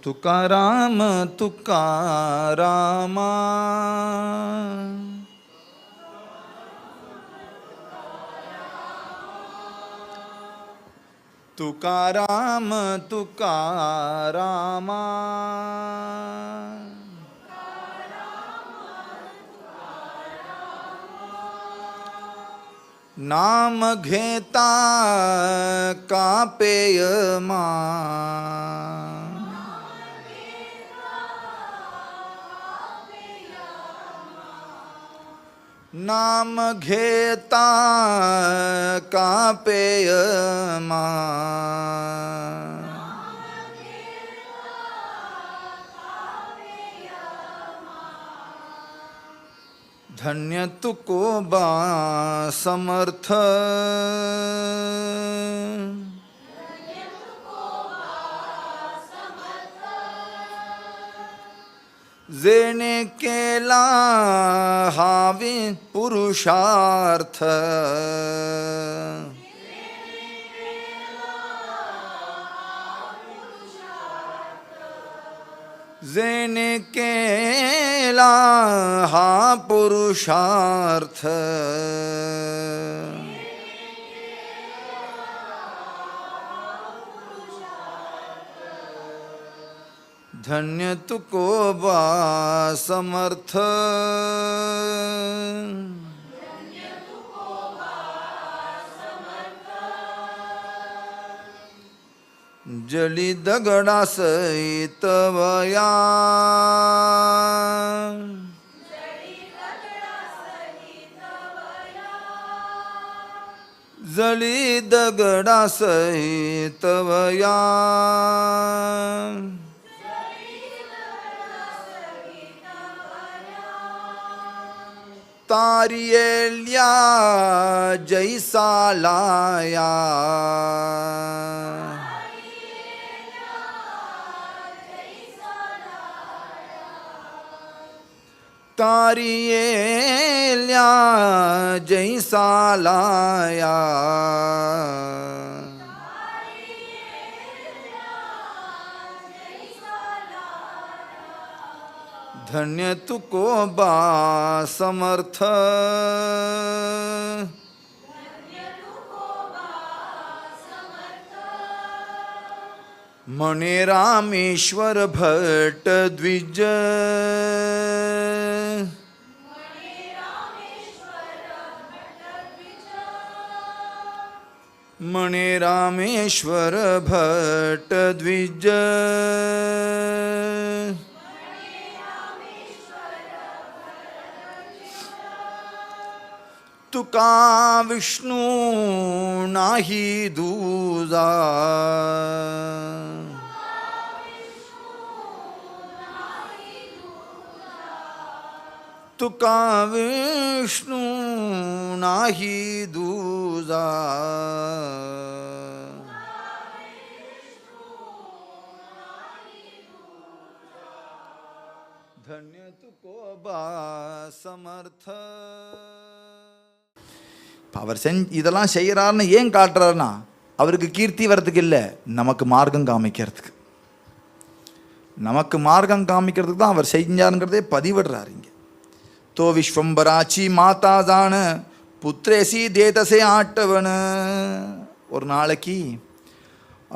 तुकाराम तुकारामा तुकाराम तुकारामा नाम घेता कापेय मा नाम घेता कापेय मा धन्य तुको बा समर्थ जेने केला हावी पुरुषार्थ जेने केला हा पुरुषार्थ धन्य तुको बा समर्थ जली दगडा सहित वया जली दगडा सहित वया तारियेल्या जैसा लाया तारियेल्या जैसा लाया धन्य तुको बा समर्थ मने रामेश्वर भट्ट द्विज मने रामेश्वर भट्ट द्विज तुका विष्णू नाही दूजा तुका विष्णू नाही दूजा धन्य तुको बा समर्थ அவர் இதெல்லாம் செய்கிறாருன்னு ஏன் காட்டுறாருன்னா அவருக்கு கீர்த்தி வரதுக்கு இல்லை, நமக்கு மார்க்கம் காமிக்கிறதுக்கு. நமக்கு மார்க்கம் காமிக்கிறதுக்கு தான் அவர் செஞ்சாருங்கிறதே பதிவிடுறாரு இங்கே. தோ விஸ்வம்பராச்சி மாதா தான புத்திரேசி தேதசே ஆட்டவனு. ஒரு நாளைக்கு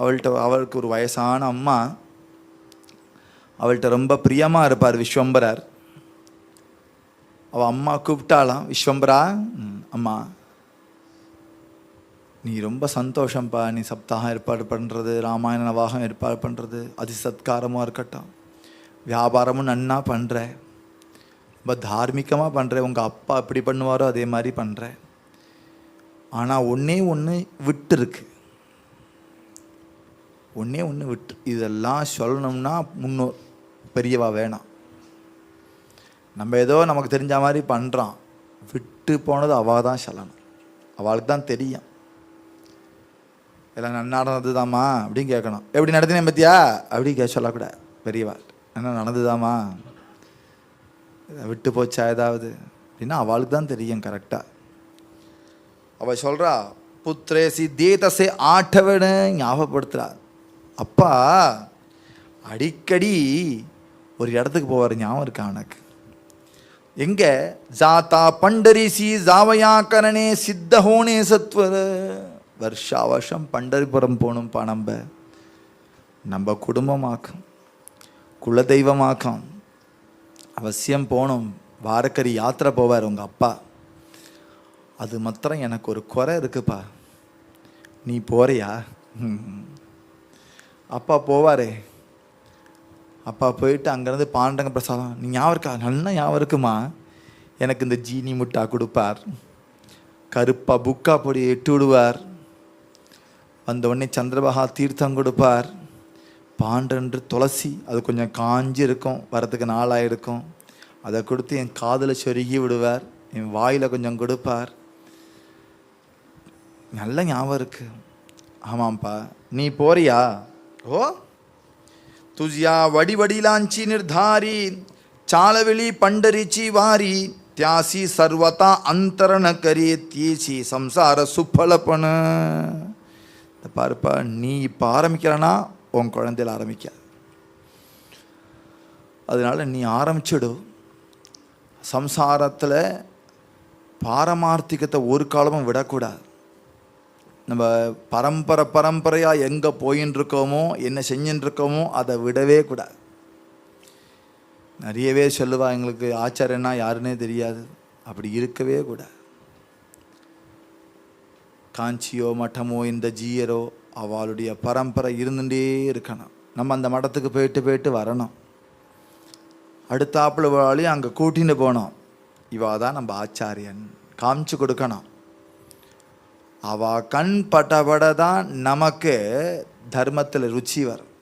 அவளுக்கு ஒரு வயசான அம்மா, அவள்கிட்ட ரொம்ப பிரியமாக இருப்பார் விஸ்வம்பரர். அவள் அம்மா கூப்பிட்டாலாம், விஸ்வம்பரா அம்மா நீ ரொம்ப சந்தோஷம்ப்பா, நீ சப்தாகம் ஏற்பாடு பண்ணுறது, ராமாயண நவாகம் ஏற்பாடு பண்ணுறது, அதி சத்காரமாக இருக்கட்டும், வியாபாரமும் நன்னா பண்ணுற, ரொம்ப தார்மிகமாக பண்ணுற, உங்கள் அப்பா எப்படி பண்ணுவாரோ அதே மாதிரி பண்ணுற. ஆனால் ஒன்றே ஒன்று விட்டு இருக்கு, ஒன்றே ஒன்று விட்டு. இதெல்லாம் சொல்லணும்னா முன்னோர் பெரியவா வேணாம். நம்ம ஏதோ நமக்கு தெரிஞ்ச மாதிரி பண்ணுறான், விட்டு போனது அவள் தான் சொல்லணும், அவளுக்கு தான் தெரியும். எல்லாம் நன்னா நடந்ததுதாம்மா அப்படின்னு கேட்கணும். எப்படி நடத்தினேன் பத்தியா அப்படி சொல்லக்கூடாது. பெரியவா என்ன நடந்துதாம்மா, விட்டு போச்சா ஏதாவது அப்படின்னா அவளுக்கு தான் தெரியும் கரெக்டாக. அவள் சொல்கிறா, புத்திரேசி தேதசே ஆட்டவனு ஞாபகப்படுத்துகிறா. அப்பா அடிக்கடி ஒரு இடத்துக்கு போவார், ஞாபகம் இருக்கா அவனுக்கு? எங்க? ஜாத்தா பண்டரிசி ஜாவயா கரணே சித்த ஹோனே சத்வர. வருஷா வருஷம் பண்டரிபுரம் போகணும்ப்பா. நம்ம குடும்பமாக்கும், குலதெய்வமாக்கும் அவசியம் போகணும். வாரக்கரி யாத்திரை போவார் உங்கள் அப்பா. அது மாத்திரம் எனக்கு ஒரு குறை இருக்குப்பா, நீ போறியா? அப்பா போவாரே. அப்பா போயிட்டு அங்கேருந்து பாண்டங்க பிரசாதம், நீ ஞாபகம் இருக்கா? நல்லா ஞாபகம் இருக்குமா? எனக்கு இந்த ஜீனி முட்டா கொடுப்பார், கருப்பா புக்கா பொடி இட்டு விடுவார், வந்த உடனே சந்திரபகா தீர்த்தம் கொடுப்பார், பாண்டன்று துளசி, அது கொஞ்சம் காஞ்சி இருக்கும், வரத்துக்கு நாளாக இருக்கும், அதை கொடுத்து என் காதில் சொருகி விடுவார், என் வாயில் கொஞ்சம் கொடுப்பார். நல்ல ஞாபகம் இருக்கு. ஆமாம்ப்பா, நீ போறியா? ஓ, துஜியா வடி வடிலாஞ்சி நிர்தாரி சாலவெளி பண்டரிச்சி வாரி தியாசி சர்வதா அந்தரண கரி தீசி சம்சார சுப்பலப்பன. பாருப்பா, நீ இப்போ ஆரம்பிக்கிறனா உன் குழந்தையில் ஆரம்பிக்க. அதனால நீ ஆரம்பிச்சிடு. சம்சாரத்தில் பாரமார்த்திகத்தை ஒரு காலமும் விடக்கூடாது. நம்ம பரம்பரையாக எங்கே போயின்னு இருக்கோமோ, என்ன செஞ்சுன்னு இருக்கோமோ, அதை விடவே கூடாது. நிறையவே சொல்லுவா, எங்களுக்கு ஆச்சாரியன்னா யாருன்னே தெரியாது. அப்படி இருக்கவே கூடாது. காஞ்சியோ மட்டமோ இந்த ஜீயரோ அவளுடைய பரம்பரை இருந்துகிட்டே இருக்கணும். நம்ம அந்த மடத்துக்கு போயிட்டு வரணும். அடுத்தாப்புல வாழையும் அங்கே கூட்டின்னு போனோம். இவா தான் நம்ம ஆச்சாரியன் காமிச்சு கொடுக்கணும். அவ கண் பட்டபட தான் நமக்கு தர்மத்தில் ருச்சி வரும்.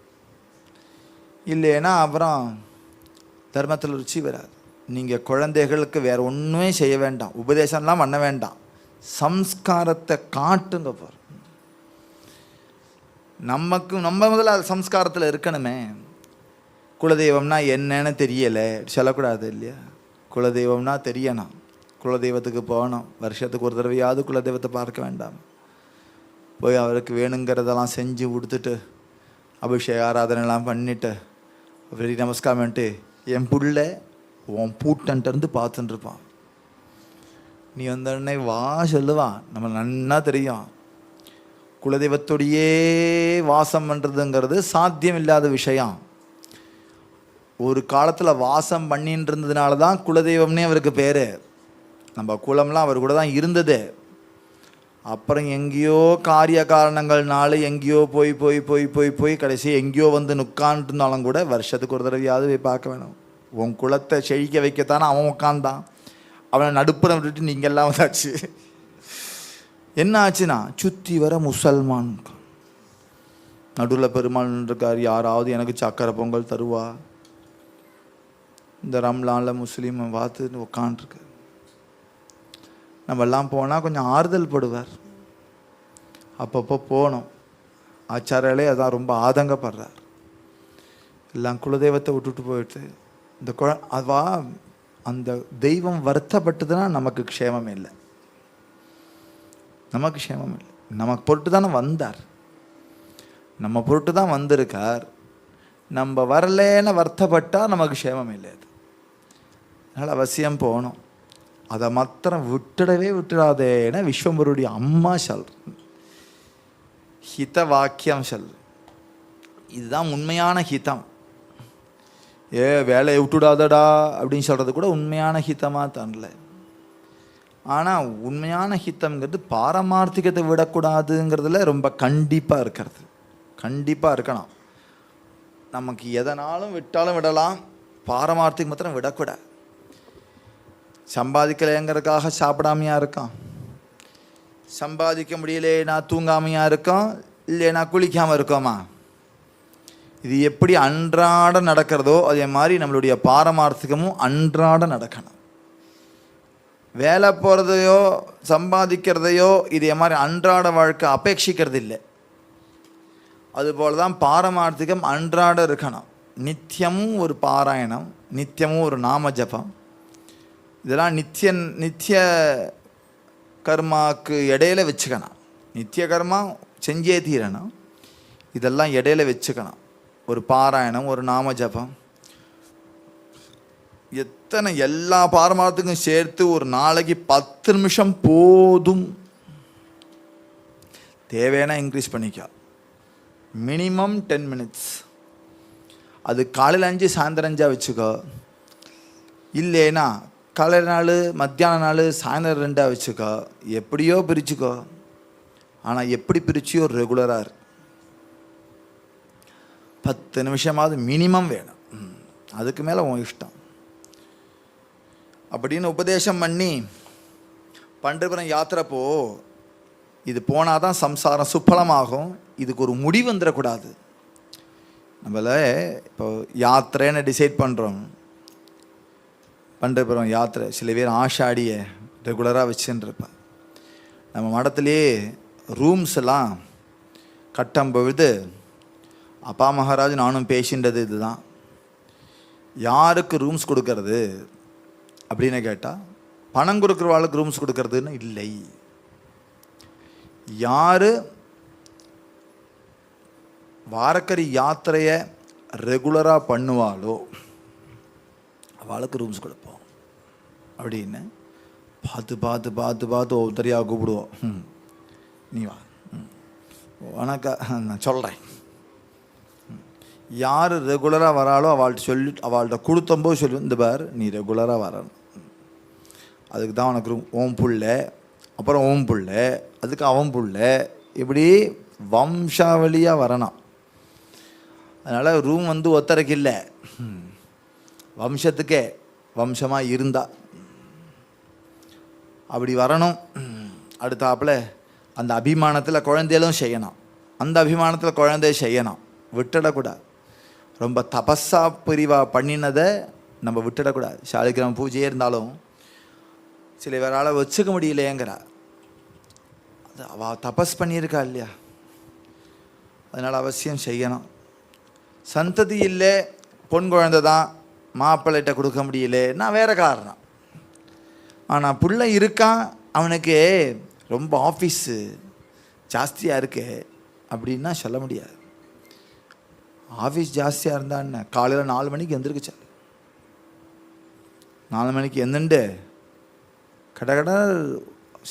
இல்லைன்னா அப்புறம் தர்மத்தில் ருச்சி வராது. நீங்கள் குழந்தைகளுக்கு வேறு ஒன்றுமே செய்ய வேண்டாம், உபதேசம்லாம் பண்ண வேண்டாம், சம்ஸ்காரத்தை காட்டுங்க. போகிற நம்ம முதல்ல அது சம்ஸ்காரத்தில் இருக்கணுமே. குலதெய்வம்னா என்னன்னு தெரியலை சொல்லக்கூடாது இல்லையா? குலதெய்வம்னா தெரியணும். குலதெய்வத்துக்கு போகணும். வருஷத்துக்கு ஒரு தடவையாவது குலதெய்வத்தை பார்க்க வேண்டாம்? போய் அவருக்கு வேணுங்கிறதெல்லாம் செஞ்சு கொடுத்துட்டு அபிஷேக ஆராதனைலாம் பண்ணிவிட்டு பெரிய நமஸ்காரம் பண்ணிட்டு என் புள்ள உன் பூட்டன்ட்டு பார்த்துட்டு இருப்பான். நீ வந்தோடனே வா சொல்லுவான். நம்ம நன்னா தெரியும், குலதெய்வத்தோடையே வாசம் பண்ணுறதுங்கிறது சாத்தியம் இல்லாத விஷயம். ஒரு காலத்தில் வாசம் பண்ணின்னு இருந்ததுனால தான் குலதெய்வம்னே அவருக்கு பேர். நம்ம குலம்லாம் அவர் கூட தான் இருந்தது. அப்புறம் எங்கேயோ காரிய காரணங்கள்னால எங்கேயோ போய் போய் போய் போய் போய் கடைசி எங்கேயோ வந்து நுக்கான்ட்டுருந்தாலும் கூட வருஷத்துக்கு ஒரு தடவையாவது போய் பார்க்க வேணும். உன் குலத்தை செழிக்க வைக்கத்தானே அவன் உட்காந்தான். அவனை நடுப்புற விட்டுட்டு நீங்கள்லாம் வந்தாச்சு. என்ன ஆச்சுன்னா சுற்றி வர முசல்மான் நடுவில் பெருமாள் இருக்கார். யாராவது எனக்கு சக்கரை பொங்கல் தருவா? இந்த ரம்லானில் முஸ்லீம் பார்த்து உட்காண்ட்ருக்கு. நம்மெல்லாம் போனால் கொஞ்சம் ஆறுதல் படுவார். அப்பப்போ போனோம். ஆச்சாரியாலே அதான் ரொம்ப ஆதங்கப்படுறார். எல்லாம் குலதெய்வத்தை விட்டுட்டு போயிட்டு இந்த அதுவா அந்த தெய்வம் வருத்தப்பட்டதுன்னா நமக்கு க்ஷேமம் இல்லை. நமக்கு க்ஷேமம் இல்லை. நமக்கு பொருட்டு தானே வந்தார், நம்ம பொருட்டு தான் வந்திருக்கார். நம்ம வரலேன்னு வருத்தப்பட்டால் நமக்கு க்ஷேமம் இல்லை. அது அதனால் அவசியம் போகணும். அதை மாத்திரம் விட்டுடாதேன்னு விஸ்வம்பருடைய அம்மா சொல் ஹித வாக்கியம் சொல். இதுதான் உண்மையான ஹிதம். வேலையை விட்டுடாதடா அப்படின்னு சொல்கிறது கூட உண்மையான ஹிதமாக தரல. ஆனால் உண்மையான ஹிதம்ங்கிறது பாரமார்த்திகத்தை விடக்கூடாதுங்கிறதுல ரொம்ப கண்டிப்பாக இருக்கிறது. கண்டிப்பாக இருக்கணும். நமக்கு எதனாலும் விட்டாலும் விடலாம், பாரமார்த்திகம் மாத்திரம் விடக்கூடாது. சம்பாதிக்கலைங்கிறதுக்காக சாப்பிடாமையா இருக்கான், சம்பாதிக்க முடியலைன்னா தூங்காமையா இருக்கோம், இல்லைன்னா குளிக்காமல் இருக்கோமா? இது எப்படி அன்றாட நடக்கிறதோ அதே மாதிரி நம்மளுடைய பாரமார்த்திகமும் அன்றாட நடக்கணும். வேலை போகிறதையோ சம்பாதிக்கிறதையோ இதே மாதிரி அன்றாட வாழ்க்கை அபேட்சிக்கிறது இல்லை. அதுபோல் தான் பாரமார்த்திகம் அன்றாட இருக்கணும். நித்தியமும் ஒரு பாராயணம், நித்தியமும் ஒரு நாம ஜபம். இதெல்லாம் நித்திய கர்மாவுக்கு இடையில வச்சுக்கணும். நித்திய கர்மா செஞ்சே தீரணும். இதெல்லாம் இடையில வச்சுக்கணும். ஒரு பாராயணம், ஒரு நாம ஜபம், எத்தனை எல்லா பாரமார்த்தத்துக்கும் சேர்த்து ஒரு நாளைக்கு 10 நிமிஷம் போதும். தேவையான இன்க்ரீஸ் பண்ணிக்க. Minimum 10 minutes. அது காலையில் 5 சாயந்தரம் 5 வச்சுக்கோ. இல்லைன்னா காலையில் 4 மத்தியானம் 4 சாயந்தரம் 2 வச்சுக்கோ. எப்படியோ பிரிச்சுக்கோ. ஆனால் எப்படி பிரிச்சியோ ரெகுலராக இரு. 10 நிமிஷமாவது மினிமம் வேணும். அதுக்கு மேலே உன் இஷ்டம் அப்படின்னு உபதேசம் பண்ணி பண்டரிபுரம் யாத்திரை போ. இது போனால் தான் சம்சாரம் சுப்பலமாகும். இதுக்கு ஒரு முடிவு வந்துடக்கூடாது. நம்மள இப்போ யாத்திரைன்னு டிசைட் பண்ணுறோம். பண்டரிபுரம் யாத்திரை சில பேர் ஆஷாடியை ரெகுலராக வச்சுருப்பேன். நம்ம மடத்துலேயே ரூம்ஸ் எல்லாம் கட்டும் பொழுது அப்பா மகாராஜ் நானும் பேசின்றது இதுதான். யாருக்கு ரூம்ஸ் கொடுக்கறது அப்படின்னு கேட்டால் பணம் கொடுக்குறவாளுக்கு ரூம்ஸ் கொடுக்கறதுன்னு இல்லை. யார் வாரக்கரி யாத்திரையை ரெகுலராக பண்ணுவாளோ அவளுக்கு ரூம்ஸ் கொடுப்போம் அப்படின்னு பார்த்து பார்த்து பார்த்து பார்த்து ஒவ்வொருத்தரையாக கூப்பிடுவோம். நீ வா, வணக்கம் நான் சொல்கிறேன். யார் ரெகுலராக வராளோ அவள்கிட்ட கொடுத்தம்போது சொல்லி, இந்த பார் நீ ரெகுலராக வரணும், அதுக்கு தான் உனக்கு ஓம் புள்ள, அப்புறம் ஓம் புள்ள, அதுக்கு அவன் புள்ள, இப்படி வம்சாவளியாக வரணும். அதனால் ரூம் வந்து ஒத்தரைக்கு இல்லை, வம்சத்துக்கே வம்சமாக இருந்தா அப்படி வரணும். அடுத்தாப்புல அந்த அபிமானத்தில் குழந்தைகளும் செய்யணும். அந்த அபிமானத்தில் குழந்தைய செய்யணும், விட்டுடக்கூடாது. ரொம்ப தபஸா பிரிவா பண்ணினதை நம்ம விட்டுடக்கூடாது. சாலிகிராம பூஜையே இருந்தாலும் சில பேரால் வச்சுக்க முடியலையேங்கிறா. அது அவள் தபஸ் பண்ணியிருக்கா இல்லையா, அதனால் அவசியம் செய்யணும். சந்ததி இல்லை, பொன் குழந்தை தான், மாப்பிள்ளைகிட்ட கொடுக்க முடியலன்னா வேறு காரணம். ஆனால் பிள்ளை இருக்கான், அவனுக்கு ரொம்ப ஆஃபீஸு ஜாஸ்தியாக இருக்கு அப்படின்னா சொல்ல முடியாது. ஆஃபீஸ் ஜாஸ்தியாக இருந்தான்னு காலையில் 4 மணிக்கு எந்திருக்குச்சா, 4 மணிக்கு எந்துண்டு கடை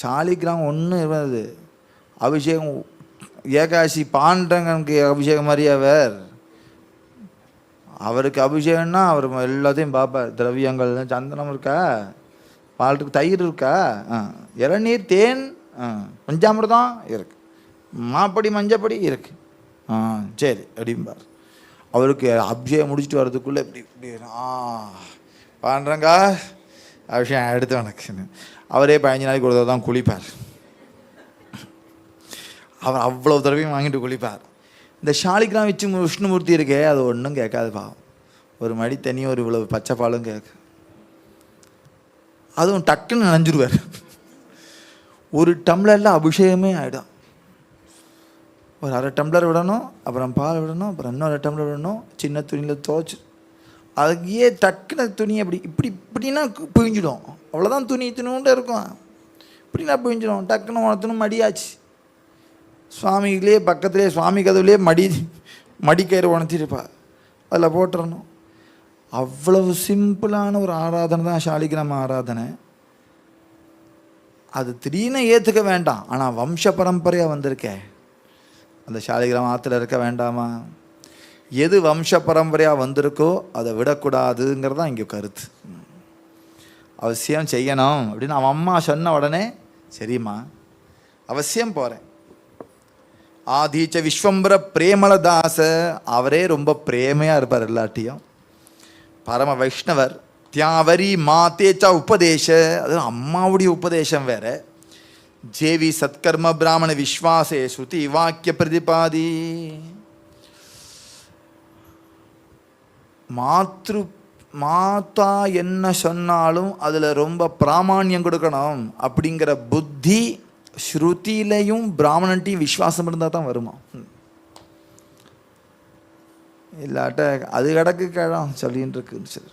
சாலிகிராமம் ஒன்று இருந்தது. அபிஷேகம் ஏகாசி பாண்டங்கனுக்கு அபிஷேகம் மாதிரியா வேறு. அவருக்கு அபிஷேகம்னா அவர் எல்லாத்தையும் பார்ப்பார். திரவியங்கள், சந்தனம் இருக்கா, பாலுக்கு தயிர் இருக்கா, இளநீர், தேன், பஞ்சாமிர்தம் இருக்கு, மாப்படி மஞ்சப்படி இருக்கு, சரி அப்படிம்பார். அவருக்கு அபிஷேகம் முடிச்சுட்டு வர்றதுக்குள்ளே இப்படி இப்படி பாண்டங்க அபிஷேகம் எடுத்து வணக்குன்னு அவரே 15 நாளைக்கு ஒரு தடவை தான் குளிப்பார். அவர் அவ்வளோ தடவையும் வாங்கிட்டு குளிப்பார். இந்த சாலிகிராம் வச்சு விஷ்ணுமூர்த்தி இருக்கே, அது ஒன்றும் கேட்காது பாவம். ஒரு மடி தனியும் ஒரு இவ்வளவு பச்சை பாலும் கேட்க, அதுவும் டக்குன்னு நனைஞ்சிருவார். ஒரு டம்ளரில் அபிஷேகமே ஆகிடும். ஒரு 1/2 டம்ளர் விடணும், அப்புறம் பால் விடணும், அப்புறம் இன்னும் 1/2 டம்ளர் விடணும், சின்ன துணியில் துவைச்சி அதுக்கே டக்குன்னு துணி அப்படி இப்படின்னா பிழிஞ்சிடும். அவ்வளோதான், துணிண்டு இருக்கும், இப்படின்னா பிழிஞ்சிடும். டக்குன்னு உணர்த்தணும், மடியாச்சு. சுவாமிகளே பக்கத்துலேயே சுவாமி கதவுலேயே மடிக்கயிறு உணர்த்திருப்பா, அதில் போட்டுறணும். அவ்வளவு சிம்பிளான ஒரு ஆராதனை தான் சாலிகிராம ஆராதனை. அது திடீர்னு ஏற்றுக்க வேண்டாம். ஆனால் வம்ச பரம்பரையாக வந்திருக்கே, அந்த சாலிகிராம ஆற்றுல இருக்க வேண்டாமா? எது வம்ச பரம்பரையாக வந்திருக்கோ அதை விடக்கூடாதுங்கிறது தான் இங்கே கருத்து. அவசியம் செய்யணும் அப்படின்னு அவன் அம்மா சொன்ன உடனே சரிம்மா அவசியம் போகிறேன். ஆதீச்ச விஸ்வம்பர பிரேமலதாச, அவரே ரொம்ப பிரேமையாக இருப்பார் எல்லாட்டையும். பரம வைஷ்ணவர். தியாவரி மாத்தேச்சா உபதேச, அது அம்மாவுடைய உபதேசம் வேற. ஜேவி சத்கர்ம பிராமண விஸ்வாசே ஸ்ருதி வாக்கிய பிரதிபாதி. மாத்தா என்ன சொன்னாலும் அதில் ரொம்ப பிராமான்யம் கொடுக்கணும் அப்படிங்கிற புத்தி ஸ்ருதியிலையும் பிராமணன்ட்டையும் விஸ்வாசம் இருந்தால் தான் வருமா. இல்லாட்ட அது கிடக்கு கிழம் சொல்லின்னு இருக்குன்னு சொல்லு.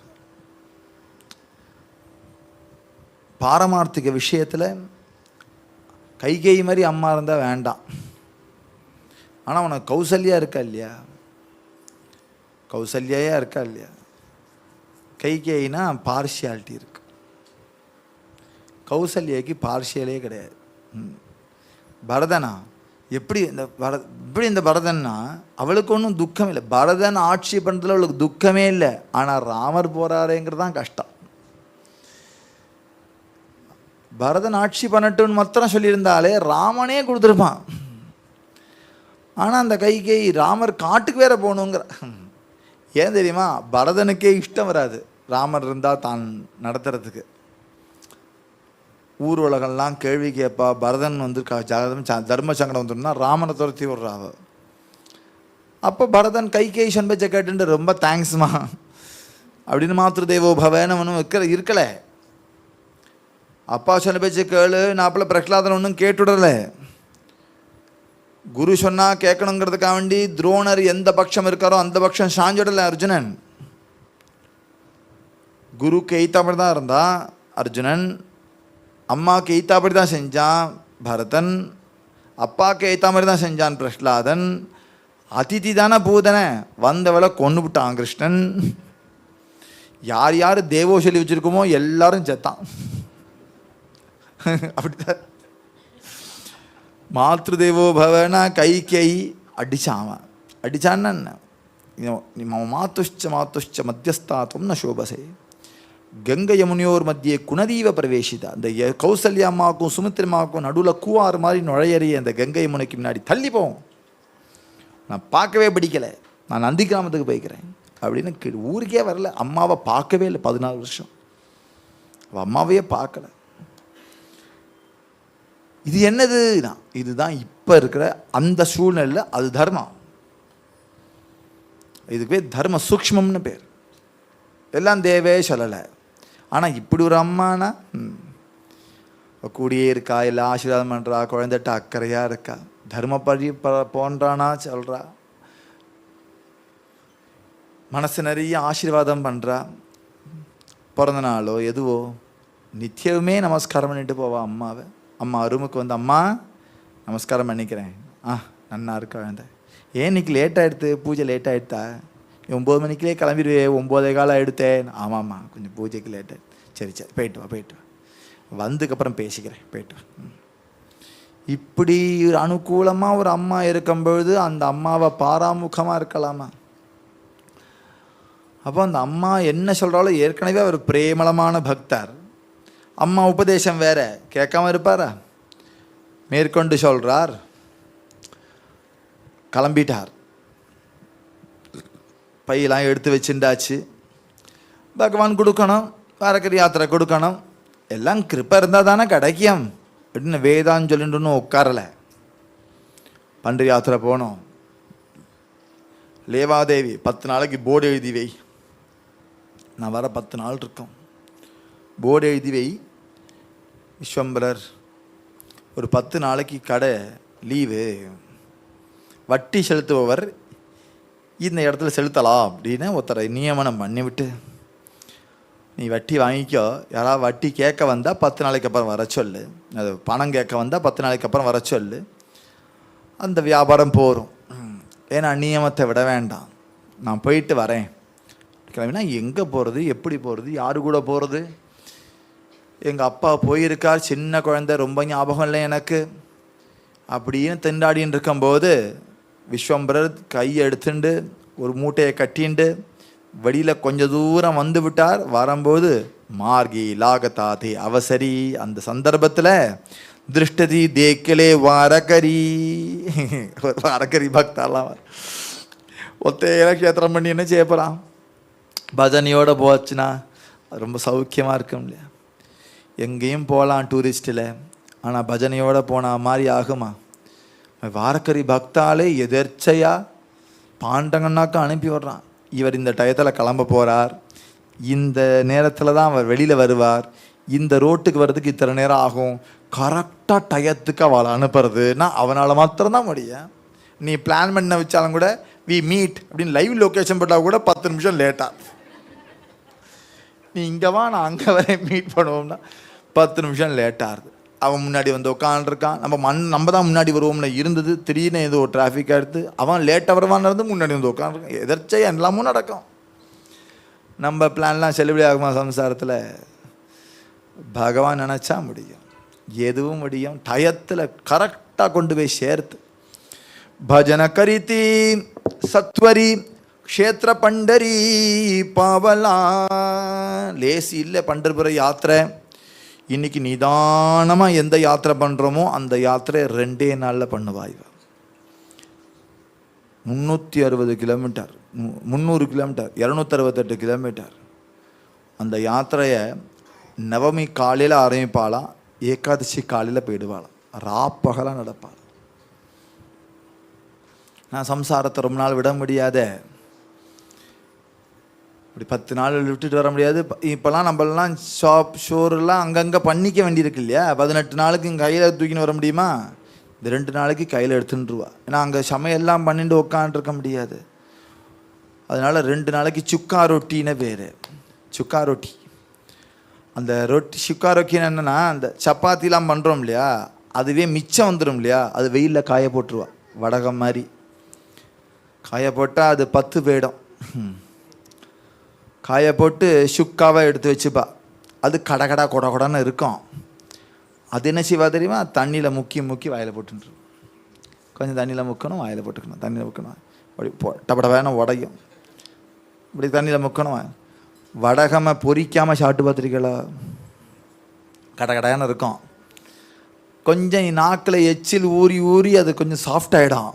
பாரமார்த்திக விஷயத்தில் கைகை மாதிரி அம்மா இருந்தால் வேண்டாம். ஆனால் உனக்கு கௌசல்யா இருக்கா இல்லையா, கௌசல்யா இருக்கா இல்லையா? கைகேயினா பார்ஷியாலிட்டி இருக்கு, கௌசல்யாக்கு பார்ஷியலே கிடையாது. பரதனா எப்படி இந்த பரதன்னா அவளுக்கு ஒன்றும் துக்கம் இல்லை. பரதன் ஆட்சி பண்ணுறதுல அவளுக்கு துக்கமே இல்லை. ஆனால் ராமர் போறாருங்கிறது தான் கஷ்டம். பரதன் ஆட்சி பண்ணட்டும்னு மாத்திரம் சொல்லியிருந்தாலே ராமனே கொடுத்துருப்பான். ஆனால் அந்த கைகேயி ராமர் காட்டுக்கு வேற போகணுங்கிற. ஏன் தெரியுமா? பரதனுக்கே இஷ்டம் வராது ராமர் இருந்தால் தான் நடத்துறதுக்கு. ஊர் உலகெல்லாம் கேள்வி கேட்பா. பரதன் வந்து தர்ம சங்கடம் வந்துடும்னா ராமனை துரத்தி விடுறாவ. அப்போ பரதன் கைகேயி சொன்பச்சை கேட்டுட்டு ரொம்ப தேங்க்ஸ்மா அப்படின்னு மாத்திரு தேவோ பவன்னு ஒன்றும் இருக்கலை. அப்பா சொன்ன பேச்சு கேளு, நாப்பில் பிரகலாதன் ஒன்றும் கேட்டுடலை. குரு சொன்னா கேட்கணுங்கிறதுக்காக வேண்டி துரோணர் எந்த பட்சம் இருக்காரோ அந்த பட்சம் சாஞ்சிடலை அர்ஜுனன். குருக்கு எய்த்தாப்படி தான் இருந்தான் அர்ஜுனன், அம்மாவுக்கு எய்த்தாப்படி தான் செஞ்சான் பரதன், அப்பாவுக்கு எய்த்தா மாதிரி தான் செஞ்சான் பிரகலாதன். அதிதி தானே பூதனை வந்தவளை கொண்டு விட்டான் கிருஷ்ணன். யார் யார் தேவோ சொல்லி வச்சிருக்கோமோ எல்லாரும் செத்தான். அப்படித்தான் மாத்ரு தேவோ பவனா கைகேயி அடிச்சான். அடிச்சான்னு மாத்துஷ்ச மத்தியஸ்தாத்வம் ந சோபசே கங்கை யமுனியோர் மத்தியே குணதீவ பிரவேசிதா. இந்த கௌசல்யா அம்மாவுக்கும் சுமித்திரமாவுக்கும் நடுவில் கூவாறு மாதிரி நுழையறிய அந்த கங்கை யமுனைக்கு முன்னாடி தள்ளி போவோம். நான் பார்க்கவே பிடிக்கலை, நான் நந்தி கிராமத்துக்கு போய்க்கிறேன் அப்படின்னு ஊருக்கே வரல. அம்மாவை பார்க்கவே இல்லை 14 வருஷம். அவள் அம்மாவையே பார்க்கல. இது என்னது? இதுதான் இப்போ இருக்கிற அந்த சூழ்நிலையில் அது தர்மம். இதுக்கு பேர் தர்ம சூக்ஷ்மம்னு பேர். எல்லாம் தேவே சொல்லலை. ஆனால் இப்படி ஒரு அம்மானா கூடியே இருக்கா, எல்லாம் ஆசீர்வாதம் பண்ணுறா, குழந்தைட்ட அக்கறையாக இருக்கா, தர்மப்படி போன்றானா சொல்கிறா, மனசு நிறைய ஆசீர்வாதம் பண்ணுறா. பிறந்த நாளோ எதுவோ நித்தியமே நமஸ்காரம் பண்ணிட்டு போவா அம்மாவை. அம்மா ரூமுக்கு வந்து அம்மா நமஸ்காரம் பண்ணிக்கிறேன், நன்னா இருக்கா குழந்தை. ஏன் இன்னைக்கு லேட் ஆகிடுது, பூஜை லேட் ஆகிடுதா? 9 மணிக்குள்ளே கிளம்பிடுவே, 9:15 எடுத்தேன். ஆமாம்மா கொஞ்சம் பூஜைக்கு லேட்டு. சரி சரி போயிட்டு வா போயிட்டு வா, வந்ததுக்கப்புறம் பேசிக்கிறேன் போயிட்டு வா. இப்படி ஒரு அனுகூலமாக ஒரு அம்மா இருக்கும்பொழுது அந்த அம்மாவை பாராமுகமாக இருக்கலாமா? அப்போ அந்த அம்மா என்ன சொல்கிறாலும் ஏற்கனவே அவர் பிரேமளமான பக்தர். அம்மா உபதேசம் வேற கேட்காம இருப்பாரா? மேற்கொண்டு சொல்கிறார், கிளம்பிட்டார், பையெல்லாம் எடுத்து வச்சுட்டாச்சு. பகவான் கொடுக்கணும், வாரக்கரி யாத்திரை கொடுக்கணும், எல்லாம் கிருப்பை இருந்தால் தானே கிடைக்கும் அப்படின்னு வேதான்னு சொல்லிட்டு ஒன்றும் உட்காரலை. பண்டரி யாத்திரை போனோம். லேவாதேவி 10 நாளைக்கு போர்டு எழுதி வை, நான் வர 10 நாள் இருக்கோம், போர்டு எழுதி வை. விஸ்வம்பரர் ஒரு 10 நாளைக்கு கடை லீவு, வட்டி செலுத்துபவர் இந்த இடத்துல செலுத்தலாம் அப்படின்னு ஒருத்தரை நியமனம் பண்ணிவிட்டு, நீ வட்டி வாங்கிக்கோ, யாராவது வட்டி கேட்க வந்தால் 10 நாளைக்கு அப்புறம் வர சொல்லு, அது பணம் கேட்க வந்தால் 10 நாளைக்கு அப்புறம் வர சொல்லு, அந்த வியாபாரம் போகும். ஏன்னா நியமத்தை விட வேண்டாம், நான் போயிட்டு வரேன். கிளம்பினா எங்கே போகிறது, எப்படி போகிறது, யாரு கூட போகிறது? எங்கள் அப்பா போயிருக்கார், சின்ன குழந்தை, ரொம்ப ஞாபகம் இல்லை எனக்கு அப்படின்னு திண்டாடின்னு இருக்கும்போது விஸ்வம்பரர் கையை எடுத்துண்டு ஒரு மூட்டையை கட்டிண்டு வெளியில் கொஞ்சம் தூரம் வந்து விட்டார். வரும்போது மார்கி லாகதாதி அவசரி, அந்த சந்தர்ப்பத்தில் திருஷ்டதி தேக்கலே வாரக்கரி, ஒரு வாரக்கரி பக்தாலாம் ஒத்தையில க்ஷேத்திரம் பண்ணி என்ன செய்ய போகிறான்? பஜனையோடு போச்சுன்னா ரொம்ப சௌக்கியமாக இருக்கும் இல்லையா? எங்கேயும் போகலாம் டூரிஸ்ட்டில், ஆனால் பஜனையோடு போனால் மாதிரி ஆகுமா? வாரக்கரி பக்தாலே எதர்ச்சையாக பாண்டங்கன்னாக்கா அனுப்பி விடுறான். இவர் இந்த டயத்தில் கிளம்ப போகிறார், இந்த நேரத்தில் தான் அவர் வெளியில் வருவார், இந்த ரோட்டுக்கு வர்றதுக்கு இத்தனை நேரம் ஆகும், கரெக்டாக டயத்துக்கு அவளை அனுப்புறதுன்னா அவனால் மாத்திரம்தான் முடியும். நீ பிளான் பண்ண வச்சாலும் கூட வி மீட் அப்படின்னு லைவ் லொக்கேஷன் போட்டால் கூட 10 நிமிஷம் லேட்டாக, நீ இங்கே வா நான் அங்கே வரை மீட் பண்ணுவோம்னா 10 நிமிஷம் லேட்டாகுது. அவன் முன்னாடி வந்து உட்காந்துருக்கான். நம்ம தான் முன்னாடி வருவோம்ல இருந்தது. திடீர்னு ஏதோ ஒரு டிராஃபிக்காக எடுத்து அவன் லேட்டாக வருவான்னு இருந்து முன்னாடி வந்து உட்காந்துருக்கான். எதர்ச்சையாக எல்லாமும் நடக்கும். நம்ம பிளான்லாம் செல்லுபடி ஆகுமா சம்சாரத்தில்? பகவான் நினச்சா முடியும், எதுவும் முடியும். டயத்தில் கரெக்டாக கொண்டு போய் சேர்த்து பஜன கரித்தி சத்வரி க்ஷேத்திர பண்டரி பாவலா. லேசி இல்லை பண்டர்புர யாத்திரை. இன்னைக்கு நிதானமாக எந்த யாத்திரை பண்ணுறோமோ அந்த யாத்திரை 2 நாளில் பண்ணுவாய். 360 கிலோமீட்டர், 300 கிலோமீட்டர், 268 கிலோமீட்டர். அந்த யாத்திரையை நவமி காலையில் ஆரம்பிப்பாளாம், ஏகாதசி காலையில் போயிடுவாளாம், ராப்பகலாக நடப்பாள். நான் சம்சாரத்தை ரொம்ப நாள் விட முடியாத, இப்படி 10 நாள் விட்டுட்டு வர முடியாது. இப்போல்லாம் நம்மளாம் ஷோரெல்லாம் அங்கங்கே பண்ணிக்க வேண்டியிருக்கு இல்லையா? 18 நாளுக்கு இங்கே கையில் தூக்கின்னு வர முடியுமா? இந்த 2 நாளைக்கு கையில் எடுத்துட்டுருவா. ஏன்னா அங்கே சமையல்லாம் பண்ணிட்டு உட்காந்துருக்க முடியாது. அதனால் 2 நாளைக்கு சுக்கா ரொட்டின்னு பேர். சுக்கா ரொட்டி, அந்த ரொட்டி சுக்கா ரொட்டின்னு என்னென்னா, அந்த சப்பாத்திலாம் பண்ணுறோம் இல்லையா, அதுவே மிச்சம் வந்துடும் இல்லையா, அது வெயிலில் காய போட்டுருவா. வடகம் மாதிரி காய போட்டால் அது 10 போயிடும். காய போட்டு சுக்காவை எடுத்து வச்சுப்பா. அது கடகடா கொடன்னு இருக்கும். அது என்ன செய்வா தெரியுமா? தண்ணியில் முக்கி வாயில் போட்டுருவோம். கொஞ்சம் தண்ணியில் முக்கணும், வாயில் போட்டுக்கணும். தண்ணியில் முக்கணும், அப்படி டப்பட வேணும், உடையும். இப்படி தண்ணியில் முக்கணும். வடகமை பொரிக்காமல் சாப்பிட்டு பார்த்துருக்கீங்களா? கடகடான்னு இருக்கும். கொஞ்சம் நாக்கில் எச்சில் ஊறி அது கொஞ்சம் சாஃப்ட் ஆகிடும்.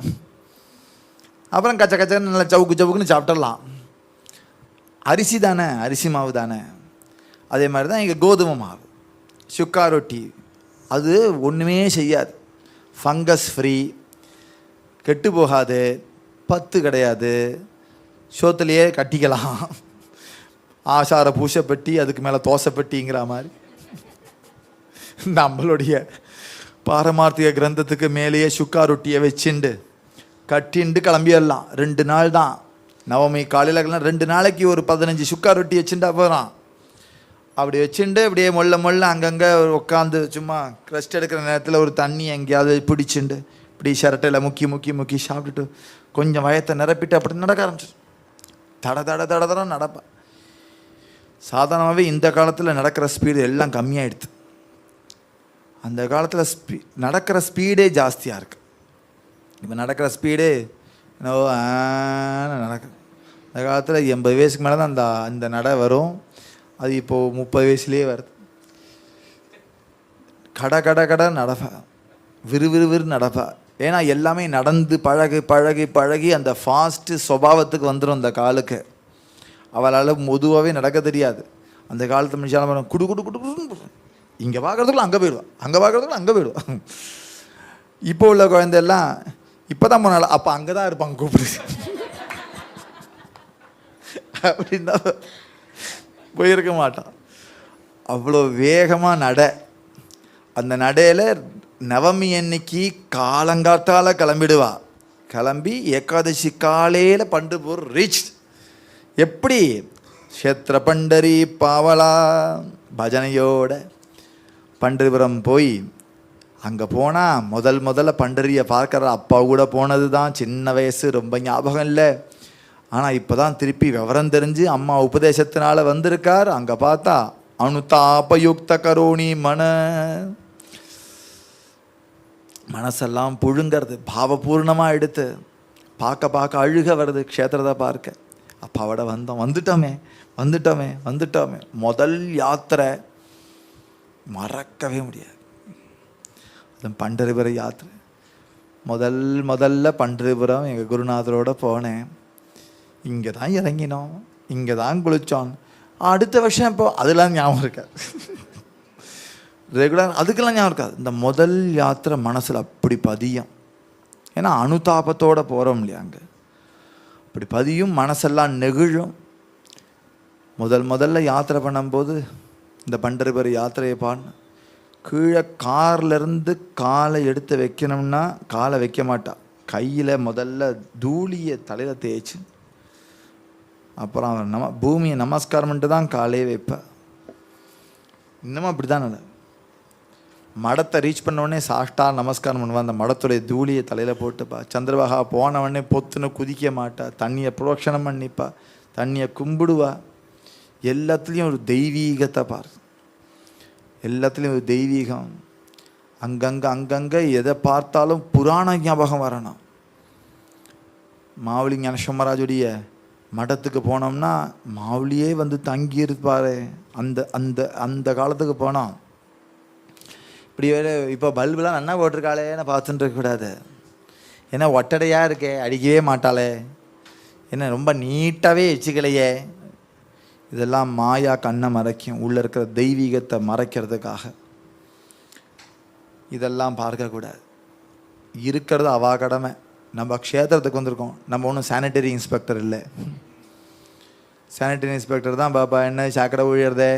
அப்புறம் கச்சன்னு நல்லா சவுக்குன்னு சாப்பிட்டுடலாம். அரிசி தானே, அரிசி மாவு தானே. அதே மாதிரி தான் இங்கே கோதுமை மாவு சுக்கா ரொட்டி. அது ஒன்றுமே செய்யாது, ஃபங்கஸ் ஃப்ரீ, கெட்டு போகாது, பத்து கிடையாது, சோத்துலேயே கட்டிக்கலாம். ஆசார பூசப்பட்டி, அதுக்கு மேலே தோசைப்பட்டிங்கிற மாதிரி நம்மளுடைய பாரமார்த்திக கிரந்தத்துக்கு மேலேயே சுக்கா ரொட்டியை வச்சுண்டு கட்டிண்டு கிளம்பிடலாம். 2 நாள் தான். நவமி காலையில் 2 நாளைக்கு ஒரு 15 சுக்கா ரொட்டி வச்சுட்டா போகிறான். அப்படி வச்சுட்டு அப்படியே மொள்ள அங்கங்கே உட்காந்து சும்மா ரெஸ்ட் எடுக்கிற நேரத்தில் ஒரு தண்ணி எங்கேயாவது பிடிச்சிண்டு இப்படி ஷர்ட்டையில் முக்கி சாப்பிட்டுட்டு கொஞ்சம் வயத்தை நிரப்பிட்டு அப்படி நடக்க ஆரம்பிச்சு தட நடப்பா. சாதாரணமாகவே இந்த காலத்தில் நடக்கிற ஸ்பீடு எல்லாம் கம்மியாகிடுது. அந்த காலத்தில் நடக்கிற ஸ்பீடே ஜாஸ்தியாக இருக்குது. இப்போ நடக்கிற ஸ்பீடு என்னவோ நடக்குது. அந்த காலத்தில் 80 வயசுக்கு மேலே தான் அந்த நடை வரும். அது இப்போது 30 வயசுலேயே வருது. கட நடப்பா, விறுவிறு நடப்பா. ஏன்னா எல்லாமே நடந்து பழகி அந்த ஃபாஸ்ட்டு சுபாவத்துக்கு வந்துடும் அந்த காலுக்கு. அவளால் பொதுவாகவே நடக்க தெரியாது. அந்த காலத்து மனுஷால குடு இங்கே பார்க்குறதுக்குள்ள அங்கே போயிடுவான், அங்கே பார்க்குறதுக்குள்ள அங்கே போயிடுவான். இப்போ உள்ள குழந்தையெல்லாம் இப்போ தான் போனால அப்போ அங்கே தான் இருப்பாங்க, கூப்பிடு அப்படின்னா போயிருக்க மாட்டான். அவ்வளோ வேகமாக நட. அந்த நடையில் நவமி அன்னைக்கு காலங்காத்தால் கிளம்பிடுவா. கிளம்பி ஏகாதசி காலையில் பண்டர்பூர் ரீச். எப்படி? க்ஷேத்திர பண்டரி பாவலா பஜனையோட பண்டரிபுரம் போய் அங்கே போனால் முதல்ல பண்டரியை பார்க்குற அப்பா கூட போனது தான். சின்ன வயசு, ரொம்ப ஞாபகம் இல்லை. ஆனால் இப்போ தான் திருப்பி விவரம் தெரிஞ்சு அம்மா உபதேசத்தினால வந்திருக்கார். அங்கே பார்த்தா அனுதாபயுக்த கரோணி மனசெல்லாம் புழுங்கிறது, பாவபூர்ணமாக எடுத்து பார்க்க அழுக வருது க்ஷேத்திரத்தை பார்க்க. அப்பாவோட வந்துட்டோமே. முதல் யாத்திரை மறக்கவே முடியாது. அது பண்டரிபுர யாத்திரை. முதல்ல பண்டரிபுரம் எங்கள் குருநாதரோட போனேன். இங்கே தான் இறங்கினோம், இங்கே தான் குளித்தோம். அடுத்த வருஷம் இப்போ அதெல்லாம் ஞாபகம் இருக்காது. ரெகுலர் அதுக்கெல்லாம் ஞாபகம் இருக்காது. இந்த முதல் யாத்திரை மனசில் அப்படி பதியும். ஏன்னா அனுதாபத்தோடு போகிறோம் இல்லையா, அங்கே அப்படி பதியும், மனசெல்லாம் நெகிழும். முதல்ல யாத்திரை பண்ணும்போது இந்த பண்டரிபுர யாத்திரையை பாடின கீழே கார்லேருந்து காலை எடுத்து வைக்கணும்னா காலை வைக்க மாட்டா. கையில் முதல்ல தூளியை தலையில் தேய்ச்சி அப்புறம் அவர் பூமியை நமஸ்காரம் பண்ணிட்டு தான் காலையே வைப்பேன். இன்னமும் அப்படி தான் மடத்தை ரீச் பண்ண உடனே சாஷ்டா நமஸ்காரம் பண்ணுவா. அந்த மடத்துடைய தூளியை தலையில் போட்டுப்பா. சந்திரபாகா போன உடனே பொத்துன்னு குதிக்க மாட்டா. தண்ணியை புரோக்ஷணம் பண்ணிப்பா. தண்ணியை கும்பிடுவா. எல்லாத்துலேயும் ஒரு தெய்வீகத்தை பார். எல்லாத்துலேயும் ஒரு தெய்வீகம். அங்கங்கே எதை பார்த்தாலும் புராண ஞாபகம் வரணும். மாவுளி ஞானசம்மராஜுடைய மடத்துக்கு போனோம்னா மாவுளியே வந்து தங்கி இருப்பார். அந்த அந்த அந்த காலத்துக்கு போனோம். இப்படி வேறு இப்போ பல்புலாம் நல்லா போட்டிருக்காளேன்னு பார்த்துட்டு இருக்கக்கூடாது. ஏன்னா ஒட்டடையாக இருக்கே, அடிக்கவே மாட்டாளே, என்ன ரொம்ப நீட்டாகவே வச்சுக்கலையே. இதெல்லாம் மாயா கண்ணை மறைக்கும், உள்ளே இருக்கிற தெய்வீகத்தை மறைக்கிறதுக்காக. இதெல்லாம் பார்க்கக்கூடாது. இருக்கிறது அவா கடமை. நம்ம க்ஷேத்திரத்துக்கு வந்திருக்கோம். நம்ம ஒன்றும் சானிட்டரி இன்ஸ்பெக்டர் இல்லை. சானிட்டரி இன்ஸ்பெக்டர் தான் பாப்பா என்ன சாக்கடை ஊழியறதே,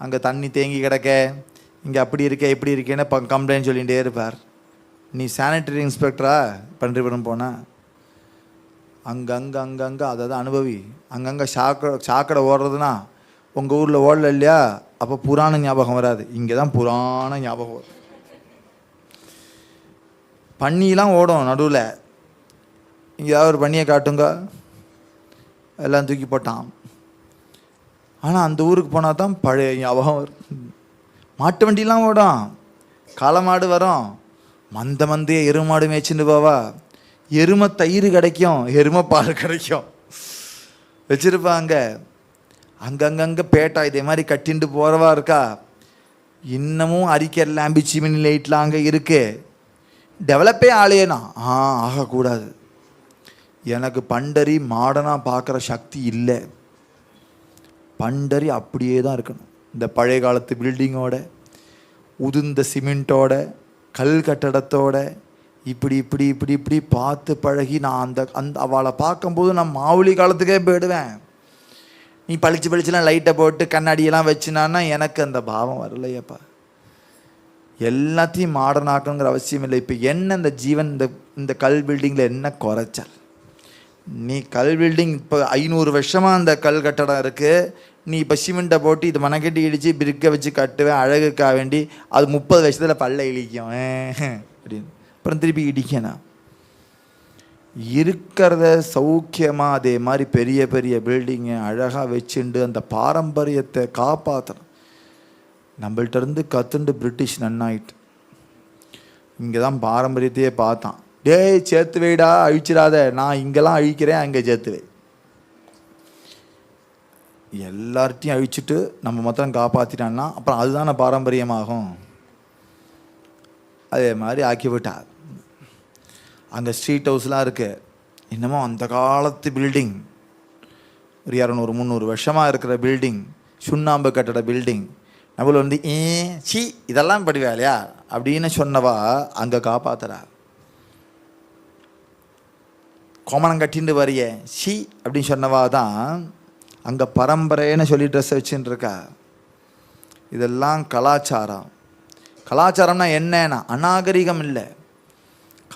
அங்கே தண்ணி தேங்கி கிடக்க, இங்கே அப்படி இருக்க இப்படி இருக்கேன்னு கம்ப்ளைண்ட் சொல்லிகிட்டே இருப்பார். நீ சானிட்டரி இன்ஸ்பெக்டரா பன்றிபுரம் போனால் அங்கங்கே அதை தான் அனுபவி. அங்கங்கே சாக்கடை ஓடுறதுன்னா உங்கள் ஊரில் ஓடல இல்லையா, அப்போ புராண ஞாபகம் வராது. இங்கே தான் புராண ஞாபகம் வரும். பன்னிலாம் ஓடும் நடுவில். இங்கே ஏதாவது ஒரு பண்ணியை காட்டுங்க, எல்லாம் தூக்கி போட்டான். ஆனால் அந்த ஊருக்கு போனால் தான் பழைய ஞாபகம் வரும். மாட்டு வண்டிலாம் ஓடும், காளை மாடு வரும், மந்தைய எருமாடு மேய்ச்சின்னு போவா. எருமை தயிர் கிடைக்கும், எருமை பால் கிடைக்கும் வச்சுருப்பாங்க. அங்கங்கே பேட்டா இதே மாதிரி கட்டின்ட்டு போகிறவா இருக்கா. இன்னமும் அரிக்கர் லேம்பி சிமினி லைட்லாம் அங்கே இருக்கு. டெவலப்பே ஆலையேனா ஆகக்கூடாது. எனக்கு பண்டரி மாடனாக பார்க்குற சக்தி இல்லை. பண்டரி அப்படியே தான் இருக்கணும். இந்த பழைய காலத்து பில்டிங்கோட, உதிர்ந்த சிமெண்ட்டோட, கல் கட்டடத்தோட இப்படி இப்படி இப்படி இப்படி பார்த்து பழகி நான் அந்த அவளை பார்க்கும்போது நான் மாவுளி காலத்துக்கே போயிடுவேன். நீ பளிச்சுலாம் லைட்டை போட்டு கண்ணாடியெல்லாம் வச்சுனான்னா எனக்கு அந்த பாவம் வரலையப்பா. எல்லாத்தையும் மாடர்ன் ஆக்கணுங்கிற அவசியம் இல்லை. இப்போ என்ன இந்த ஜீவன் இந்த கல் பில்டிங்கில் என்ன குறைச்சல்? நீ கல் பில்டிங் இப்போ 500 வருஷமாக அந்த கல் கட்டடம் இருக்குது. நீ இப்போ சிமெண்ட்டை போட்டு இது மனக்கட்டி இடித்து பிரிக்கை வச்சு கட்டுவேன் அழகுக்காக வேண்டி, அது 30 வருஷத்தில் பல்ல இழிக்கும் அப்படின்னு அப்புறம் திருப்பி இடிக்கணும். இருக்கிறத சௌக்கியமாக அதே மாதிரி பெரிய பெரிய பில்டிங்கை அழகாக வச்சுண்டு அந்த பாரம்பரியத்தை காப்பாற்றணும். நம்மள்ட்ட இருந்து கற்றுண்டு பிரிட்டிஷ் நன்னாயிட்டு இங்கே தான் பாரம்பரியத்தையே பார்த்தான். டேய் சேர்த்து வைடா, அழிச்சிடாத, நான் இங்கெல்லாம் அழிக்கிறேன், அங்கே சேர்த்து வை. எல்லார்ட்டையும் அழிச்சிட்டு நம்ம மொத்தம் காப்பாற்றிட்டான்னா அப்புறம் அதுதானே பாரம்பரியமாகும். அதே மாதிரி ஆக்கி விட்டார். அங்கே ஸ்ட்ரீட் ஹவுஸ்லாம் இருக்குது. இன்னமும் அந்த காலத்து பில்டிங், ஒரு 200-300 வருஷமாக இருக்கிற பில்டிங், சுண்ணாம்பு கட்டட பில்டிங். நம்மள வந்து சி இதெல்லாம் படி வேலையா அப்படின்னு சொன்னவா அங்கே காப்பாத்துறா. கோமணம் கட்டின்னு வரைய சி அப்படின்னு சொன்னவா தான் அங்கே பரம்பரைன்னு சொல்லி ட்ரெஸ் வச்சுன்னு இருக்கா. இதெல்லாம் கலாச்சாரம். கலாச்சாரம்னா என்னன்னா அநாகரிகம் இல்லை.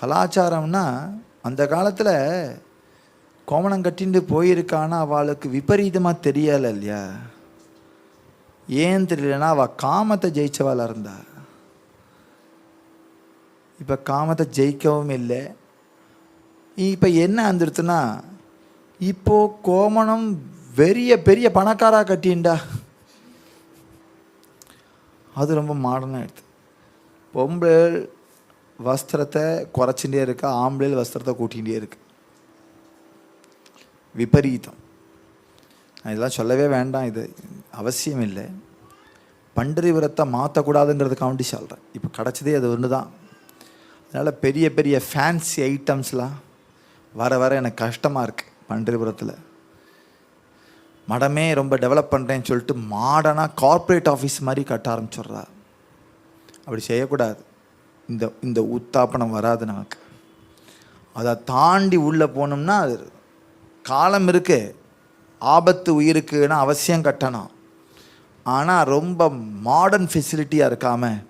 கலாச்சாரம்னா அந்த காலத்தில் கோமணம் கட்டின்னு போயிருக்கான்னா அவளுக்கு விபரீதமாக தெரியலை இல்லையா. ஏன் தெரியலன்னா அவள் காமத்தை ஜெயிச்சவாளாக இருந்தா. இப்போ காமத்தை ஜெயிக்கவும் இல்லை. இப்போ என்ன வந்துடுத்துன்னா இப்போது கோமணம் பெரிய பெரிய பணக்காராக கட்டின்டா. அது ரொம்ப மாடர்னாக எடுத்து. பொம்பளை வஸ்திரத்தை குறைச்சிட்டே இருக்கா, ஆம்பளை வஸ்திரத்தை கூட்டிகிட்டே இருக்கு. விபரீதம். இதெல்லாம் சொல்லவே வேண்டாம், இது அவசியம் இல்லை. பண்டரிபுரத்தை மாற்றக்கூடாதுங்கிறதுக்காக வேண்டி சொல்கிறேன். இப்போ கிடச்சதே அது ஒன்று தான். அதனால் பெரிய பெரிய ஃபேன்சி ஐட்டம்ஸ்லாம் வர வர எனக்கு கஷ்டமாக இருக்குது. பண்டரிபுரத்தில் மடமே ரொம்ப டெவலப் பண்ணுறேன்னு சொல்லிட்டு மாடர்னாக கார்ப்பரேட் ஆஃபீஸ் மாதிரி கட்ட ஆரம்பிச்சிட்றா. அப்படி செய்யக்கூடாது. இந்த உத்தாப்பனம் வராது நமக்கு. அதை தாண்டி உள்ளே போனோம்னா அது காலம் இருக்குது. ஆபத்து உயிருக்குன்னா அவசியம் கட்டணும். ஆனால் ரொம்ப மாடர்ன் ஃபெசிலிட்டியாக இருக்காமல்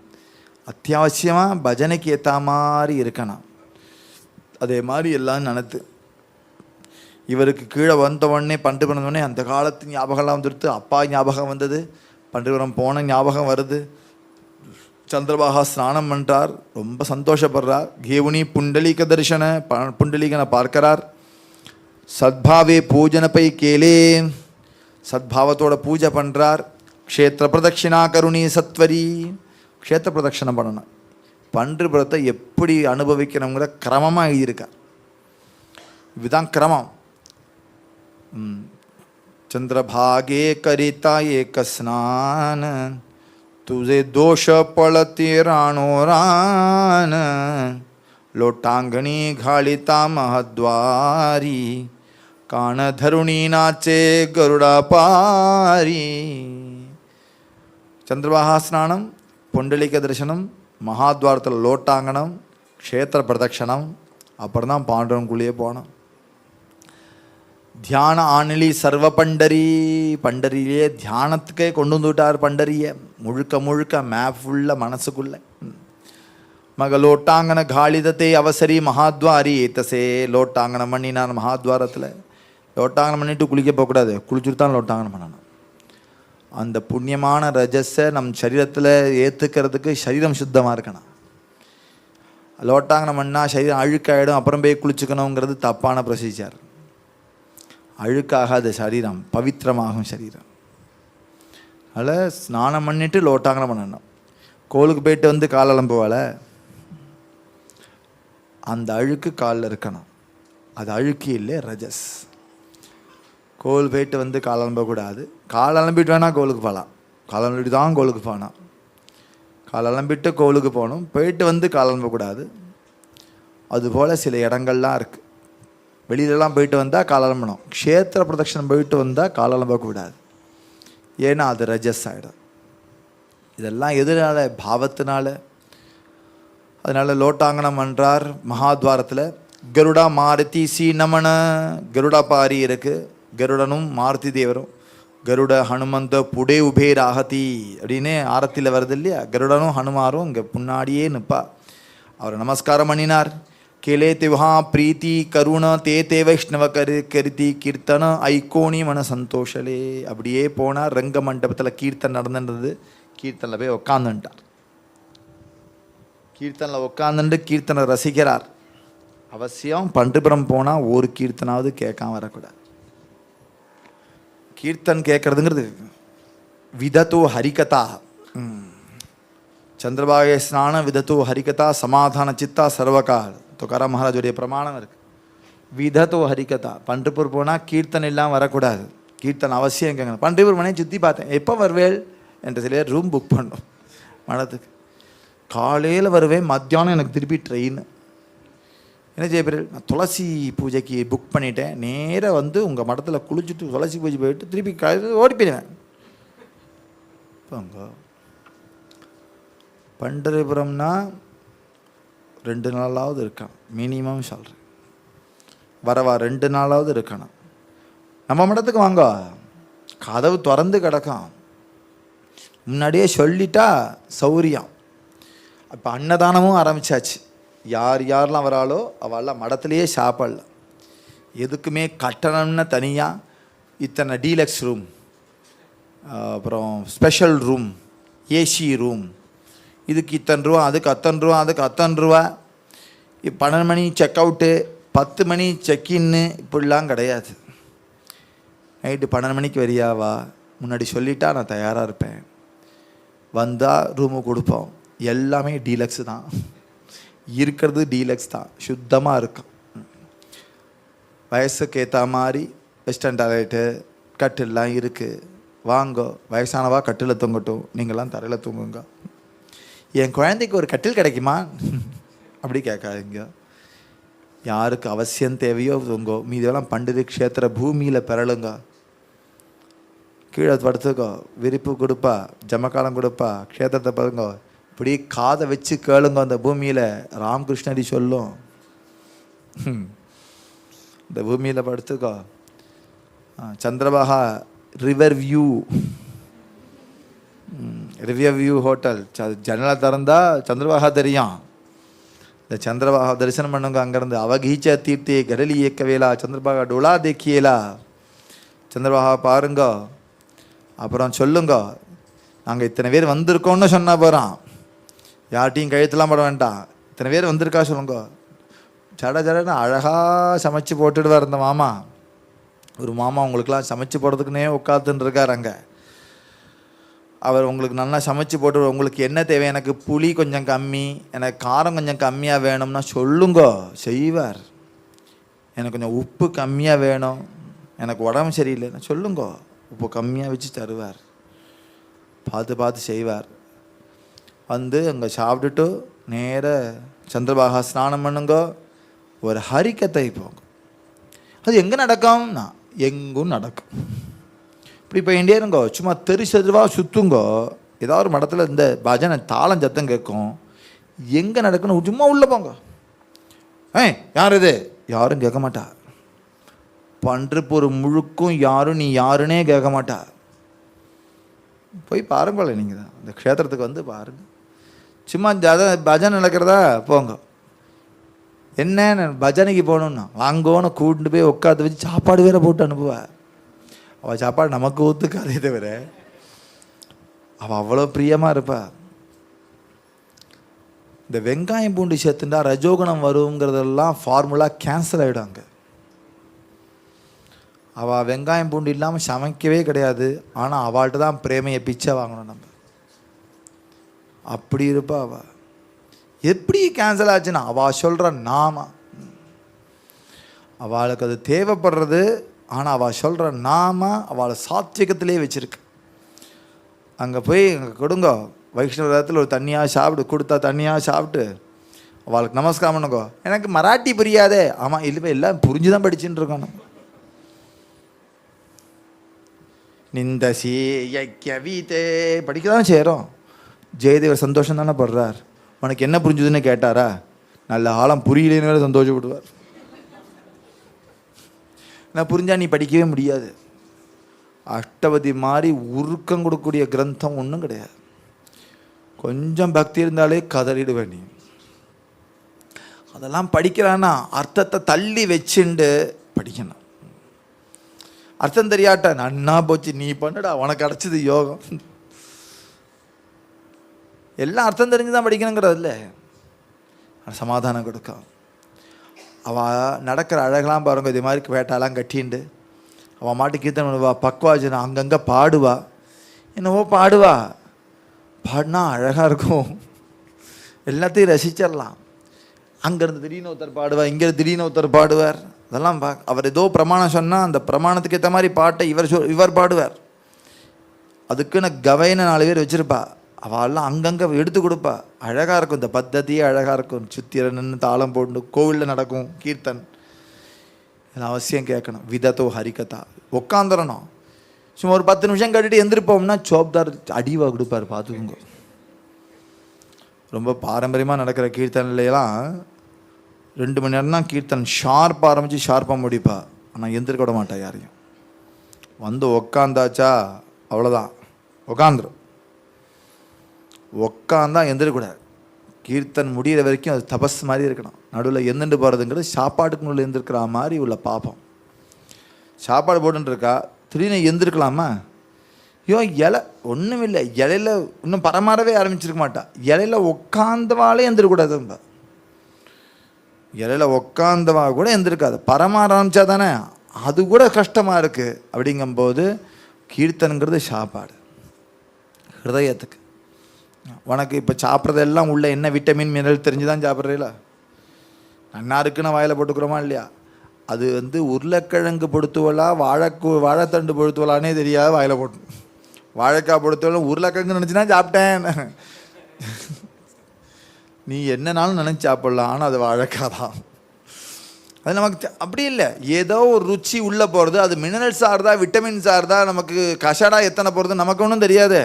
அத்தியாவசியமாக பஜனைக்கு ஏற்ற மாதிரி இருக்கணும். அதே மாதிரி எல்லாம் நினைத்து இவருக்கு கீழே வந்தவொடனே பண்டிபுரம் உடனே அந்த காலத்து ஞாபகம்லாம் வந்துடுத்து. அப்பா ஞாபகம் வந்தது, பண்டிபுரம் போன ஞாபகம் வருது. சந்திரபாகா ஸ்நானம் பண்ணுறார், ரொம்ப சந்தோஷப்படுறார். கேவுனி புண்டலீக தரிசன, புண்டலீகனை பார்க்கிறார். சத்பாவே பூஜனை பை கேலே, சத்பாவத்தோட பூஜை பண்ணுறார். க்ஷேத்திர பிரதட்சிணா கருணி சத்வரி, க்ஷேத்திர பிரதட்சணம் பண்ணணும். பன்றிபுரத்தை எப்படி அனுபவிக்கணுங்கிற கிரமமாக எழுதியிருக்கார். இதுதான் கிரமம். चंद्रभागे करिता एक स्नान, तुझे दोष पळती राणो रान, लोटांगणी घालिता महद्वारी, कान धरुणी नाचे गरुडा पारी. चंद्रभागा स्नानम, पुंडलिक दर्शनम, महाद्वारத்தில் லோட்டாங்கனம், க்ஷேத்திர பிரதட்சணம், அப்புறம் தான் பாண்டவனுக்குள்ளேயே போனோம். தியான ஆணிலி சர்வ பண்டரி, பண்டரியிலே தியானத்துக்கே கொண்டு வந்துவிட்டார். பண்டரியை முழுக்க முழுக்க மேப் ஃபுல்லாக மனசுக்குள்ளே. மக லோட்டாங்கன காலிதத்தை அவசரி மகாத்வாரி ஏத்தசே, லோட்டாங்கனம் பண்ணினார் மகாத்வாரத்தில். லோட்டாங்கனம் பண்ணிட்டு குளிக்க போகக்கூடாது, குளிச்சுட்டு தான் லோட்டாங்கனம் பண்ணணும். அந்த புண்ணியமான ரஜஸை நம் சரீரத்தில் ஏற்றுக்கிறதுக்கு சரீரம் சுத்தமாக இருக்கணும். லோட்டாங்கனம் பண்ணால் சரீரம் அழுக்காயிடும், அப்புறம் போய் குளிச்சுக்கணுங்கிறது தப்பான ப்ரொசீஜர். அழுக்காகாத சரீரம் பவித்திரமாகும் சரீரம். அதில் ஸ்நானம் பண்ணிவிட்டு லோட்டாங்கனம் பண்ணணும். கோவிலுக்கு போயிட்டு வந்து கால் அலம்புவாள், அந்த அழுக்கு காலில் இருக்கணும். அது அழுக்கு இல்லை, ரஜஸ். கோவில் போயிட்டு வந்து கால் அலம்பக்கூடாது. கால் அலம்பிட்டு வேணால் கோவிலுக்கு போகலாம், கால் அலம்பிட்டு தான் கோவிலுக்கு போகணும். கால் அலம்பிட்டு கோவிலுக்கு போகணும், போயிட்டு வந்து கால் அலம்பக்கூடாது. அதுபோல் சில இடங்கள்லாம் இருக்குது. வெளியிலலாம் போயிட்டு வந்தால் கால் அலம்பணும், க்ஷேத்திர பிரதட்சணம் போயிட்டு வந்தால் கால் அலம்பக்கூடாது. ஏன்னா அது ரஜஸ் ஆகிடும். இதெல்லாம் எதனால? பாவத்தினால. அதனால் லோட்டாங்கனம் பண்ணுறார் மகாத்வாரத்தில். கருடா மாருதி சி நமன, கருடா பாரி இருக்குது. கருடனும் மாருதி தேவரும். கருட ஹனுமந்த புடே உபேர் ஆகதி அப்படின்னு ஆரத்தியில் வருது இல்லையா? கருடனும் ஹனுமாரும் இங்கே முன்னாடியே நிற்பா. அவர் நமஸ்காரம் பண்ணினார். केले तिवहा प्रीति करुण ते ते वैष्णव करिति कीर्तन ஐக்கோணி மன சந்தோஷலே. அப்படியே போனார். ரங்க மண்டபத்தில் கீர்த்தன் நடந்துன்றது. கீர்த்தனில் போய் உட்காந்துட்டார். கீர்த்தனில் உட்காந்துட்டு கீர்த்தனை ரசிக்கிறார். அவசியம் பண்டிபுரம் போனால் ஒரு கீர்த்தனாவது கேட்காம வரக்கூடாது. கீர்த்தன் கேட்கறதுங்கிறது விதத்தோ ஹரிகதா. சந்திரபாகே ஸ்நான விதத்தோ ஹரிகதா சமாதான சித்தா சர்வகால். துக்காராம் மகாராஜுடைய பிரமாணம் இருக்குது. விதத்தோ ஹரிகதா. பண்டிபூர் போனால் கீர்த்தன் இல்லாமல் வரக்கூடாது. கீர்த்தன் அவசியம் கேட்கணும். பண்டிபூர் மனையை சுற்றி பார்த்தேன். எப்போ வருவேள் என்று சில ரூம் புக் பண்ணோம் மடத்துக்கு. காலையில் வருவேன், மத்தியானம் எனக்கு திருப்பி ட்ரெயின். என்ன செய்யப்படுறேன்? நான் துளசி பூஜைக்கு புக் பண்ணிட்டேன். நேராக வந்து உங்கள் மடத்தில் குளிச்சுட்டு துளசி பூஜை போயிட்டு திருப்பி காலையில் ஓடி போயிடுவேன். இப்போ பண்டரிபுரம்னா 2 நாளாவது இருக்கான் மினிமம் சொல்கிறேன். வரவா 2 நாளாவது இருக்கணும். நம்ம மடத்துக்கு வாங்க, கதவு திறந்து கிடக்கும். முன்னாடியே சொல்லிட்டா சௌரியம். இப்போ அன்னதானமும் ஆரம்பித்தாச்சு. யார் யாரெல்லாம் வராளோ அவெல்லாம் மடத்துலேயே சாப்பிடலாம். எதுக்குமே கட்டணம்னு தனியாக இத்தனை டீலக்ஸ் ரூம், அப்புறம் ஸ்பெஷல் ரூம், ஏசி ரூம், இதுக்கு இத்தனை ரூபா, அதுக்கு அத்தனை ரூபா, அதுக்கு அத்தனை ரூபா. 12 மணி செக் அவுட்டு, 10 மணி செக்இன்னு இப்படிலாம் கிடையாது. நைட்டு 12 மணிக்கு வரியாவா முன்னாடி சொல்லிட்டா நான் தயாராக இருப்பேன். வந்தால் ரூமு கொடுப்போம். எல்லாமே டீலக்ஸு தான் இருக்கிறது, டீலக்ஸ் தான், சுத்தமாக இருக்கும். வயசுக்கு ஏற்ற மாதிரி வெஸ்டர்ன் டாய்லெட்டு கட்டிலெலாம் இருக்குது. வாங்கோ, வயசானவா கட்டில் தூங்கட்டும், நீங்களாம் தரையில் தூங்குங்க. என் குழந்தைக்கு ஒரு கட்டில் கிடைக்குமா அப்படி கேட்காதீங்க. யாருக்கு அவசியம் தேவையோ தூங்கோ. மீதெல்லாம் பண்டித க்ஷேத்திர பூமியில் பிறழுங்க. கீழே படுத்துக்கோ, விரிப்பு கொடுப்பா, ஜமக்காலம் கொடுப்பா, க்ஷேத்திரத்தை பாருங்க. இப்படி காதை வச்சு கேளுங்க. அந்த பூமியில் ராமகிருஷ்ணரி சொல்லும். இந்த பூமியில் படுத்துக்கோ. சந்திரபாகா ரிவர் வியூ ஹோட்டல் ஜன்னலை திறந்தா சந்திரபாகா தெரியும். இந்த சந்திரபாகா தரிசனம் பண்ணுங்க. அங்கேருந்து அவகீச்ச தீர்த்தே கடலி இயக்கவேலா சந்திரபாகா டோலா தேக்கியலா. சந்திரபாகா பாருங்க, அப்புறம் சொல்லுங்க நாங்கள் இத்தனை பேர் வந்திருக்கோம்னு சொன்னால் போகிறோம். யார்ட்டையும் கழுத்தெல்லாம் போட வேண்டாம். இத்தனை பேர் வந்திருக்கா சொல்லுங்க. சட சடன்னு அழகாக சமைச்சு போட்டுடுவார் இந்த மாமா. ஒரு மாமா உங்களுக்கெல்லாம் சமைச்சு போடுறதுக்குன்னே உட்காந்துன்னு இருக்கார் அங்கே. அவர் உங்களுக்கு நல்லா சமைச்சு போட்டு, உங்களுக்கு என்ன தேவை, எனக்கு புளி கொஞ்சம் கம்மி, எனக்கு காரம் கொஞ்சம் கம்மியாக வேணும்னா சொல்லுங்க, செய்வார். எனக்கு கொஞ்சம் உப்பு கம்மியாக வேணும், எனக்கு உடம்பு சரியில்லைன்னா சொல்லுங்க, உப்பு கம்மியாக வச்சு தருவார். பார்த்து பார்த்து செய்வார். வந்து அங்கே சாப்பிட்டுட்டு நேர சந்திரபாகா ஸ்நானம் பண்ணுங்க, ஒரு ஹரிக்கத்தை போங்க. அது எங்கே நடக்கும்னா எங்கும் நடக்கும். இப்படி போயிட்டே இருங்கோ, சும்மா தெருவா சுற்றுங்கோ. ஏதாவது ஒரு மடத்தில் இந்த பஜனை தாளம் சத்தம் கேட்கும். எங்கே நடக்கணும் சும்மா உள்ளே போங்க. யார் இது? யாரும் கேட்க மாட்டா. பண்றப்பொரு முழுக்கும் யாரும் நீ யாருன்னே கேட்க மாட்டா. போய் பாருங்களே, நீங்கள் தான் இந்த க்ஷேத்திரத்துக்கு வந்து பாருங்க. சும்மா பஜனை நடக்கிறதா போங்க. என்ன பஜனைக்கு போகணுன்னா வாங்கோன்னு கூட்டிட்டு போய் உட்காந்து வச்சு சாப்பாடு வேற போட்டு அனுப்புவாள். அவள் சாப்பாடு நமக்கு ஒத்துக்காதே தவிர அவள் அவ்வளோ பிரியமாக இருப்பா. இந்த வெங்காயம் பூண்டு சேர்த்துட்டா ரஜோகுணம் வருங்கிறதெல்லாம் ஃபார்முலா கேன்சல் ஆகிடுவாங்க. அவள் வெங்காயம் பூண்டு இல்லாமல் சமைக்கவே கிடையாது. ஆனால் அவள்கிட்ட தான் பிரேமையை பிச்சை வாங்கணும் நம்ம. அப்படி இருப்பா அவள். எப்படி கேன்சல் ஆச்சுன்னா அவள் சொல்கிற நாம, அவளுக்கு அது தேவைப்படுறது. ஆனால் அவள் சொல்கிற நாம அவளை சாத்விகத்திலே வச்சுருக்கு. அங்கே போய் அங்கே கொடுங்க, வைஷ்ணவ ரதத்தில் ஒரு தண்ணியாக சாப்பிட்டு கொடுத்தா தண்ணியாக சாப்பிட்டு அவளுக்கு நமஸ்காரம் பண்ணுங்கோ. எனக்கு மராட்டி புரியாதே. ஆமாம், இல்லை எல்லாம் புரிஞ்சு தான் படிச்சுட்டு இருக்கோம் நம்ம. நிந்த சீயக்கவீத்தே படிக்க தானே செய்கிறோம். ஜெயதேவர் சந்தோஷம் தானே படுறார். உனக்கு என்ன புரிஞ்சுதுன்னு கேட்டாரா? நல்ல ஆழம் புரியலேன்னு வேறு சந்தோஷப்படுவார். நான் புரிஞ்சா நீ படிக்கவே முடியாது. அஷ்டபதி மாதிரி உருக்கம் கொடுக்கக்கூடிய கிரந்தம் ஒன்றும் கிடையாது. கொஞ்சம் பக்தி இருந்தாலே கதறிடுவேன் நீ. அதெல்லாம் படிக்கிறான்னா அர்த்தத்தை தள்ளி வச்சுண்டு படிக்கணும். அர்த்தம் தெரியாட்ட நன்னா போச்சு நீ பண்ணுடா, உனக்கு கிடச்சிது யோகம். எல்லாம் அர்த்தம் தெரிஞ்சு தான் படிக்கணுங்கிறது இல்லை. சமாதானம் கொடுக்கும். அவள் நடக்கிற அழகெல்லாம் பாருங்க. இதே மாதிரி வேட்டாலாம் கட்டிண்டு அவள் மாட்டு கீர்த்தனை பண்ணுவா. பக்வாஜனா அங்கங்கே பாடுவா. என்னவோ பாடுவா. பாடினா அழகாக இருக்கும். எல்லாத்தையும் ரசிச்சிடலாம். அங்கேருந்து திடீர்னு ஒருத்தர் பாடுவா, இங்கேருந்து திடீர்னு ஒருத்தர் பாடுவார். அதெல்லாம் அவர் ஏதோ பிரமாணம் சொன்னால் அந்த பிரமாணத்துக்கு ஏற்ற மாதிரி பாட்டை இவர் பாடுவார். அதுக்குன்னு கவைன்னு 4 பேர் வச்சுருப்பா. அவெல்லாம் அங்கங்கே எடுத்து கொடுப்பா. அழகாக இருக்கும். இந்த பத்ததியே அழகாக இருக்கும். சுத்திர நின்று தாளம் போட்டு கோவிலில் நடக்கும் கீர்த்தன். இதெல்லாம் அவசியம் கேட்கணும். விதத்தோ ஹரிகதா உட்காந்துடணும். சும்மா ஒரு 10 நிமிஷம் கட்டிட்டு எந்திரிப்போம்னா சோப்தார் அடிவா கொடுப்பார். பார்த்துக்குங்க. ரொம்ப பாரம்பரியமாக நடக்கிற கீர்த்தனைலாம் 2 மணி நேரம் தான் கீர்த்தன். ஷார்ப்பாக ஆரம்பித்து ஷார்ப்பாக முடிப்பா. ஆனால் எந்திரிக்க விட மாட்டா யாரையும். வந்து உக்காந்தாச்சா அவ்வளோதான், உக்காந்துரும். உக்காந்தா எந்திரக்கூடாது. கீர்த்தன் முடிகிற வரைக்கும் அது தபஸ் மாதிரி இருக்கணும். நடுவில் எந்திண்டு போகிறதுங்கிறது சாப்பாட்டுக்கு நடுவில் எந்திருக்கிற மாதிரி உள்ள பாப்பம். சாப்பாடு போட்டுருக்கா திடீர்னு எந்திருக்கலாமா? ஐயோ இலை ஒன்றும் இல்லை, இலையில இன்னும் பரமாறவே ஆரம்பிச்சிருக்க மாட்டா. இலையில உக்காந்தவாலே எந்திரக்கூடாது. இலையில உக்காந்தவா கூட எந்திருக்காது. பரமாற ஆரம்பித்தா தானே அது கூட கஷ்டமாக இருக்குது. அப்படிங்கும்போது கீர்த்தனுங்கிறது சாப்பாடு ஹிருதயத்துக்கு. உனக்கு இப்போ சாப்பிட்றதெல்லாம் உள்ள என்ன விட்டமின் மினரல் தெரிஞ்சு தான் சாப்பிட்றீங்களா? நன்னா இருக்குன்னு வாயில் போட்டுக்கிறோமா இல்லையா? அது உருளைக்கிழங்கு பொடுத்துவலா வாழைத்தண்டு பொடுத்துவலானே தெரியாது வாயில் போட்டு. வாழைக்காய் பொடுத்துவலாம் உருளைக்கிழங்கு நினச்சினா சாப்பிட்டேன். நீ என்னன்னாலும் நினச்சி சாப்பிட்லாம், ஆனால் அது வாழைக்காய் தான். அது நமக்கு அப்படி இல்லை. ஏதோ ஒரு ருச்சி உள்ளே போகிறது. அது மினரல் சார்தா விட்டமின் சார்தா நமக்கு கஷடா எத்தனை போகிறது நமக்கு ஒன்றும் தெரியாது.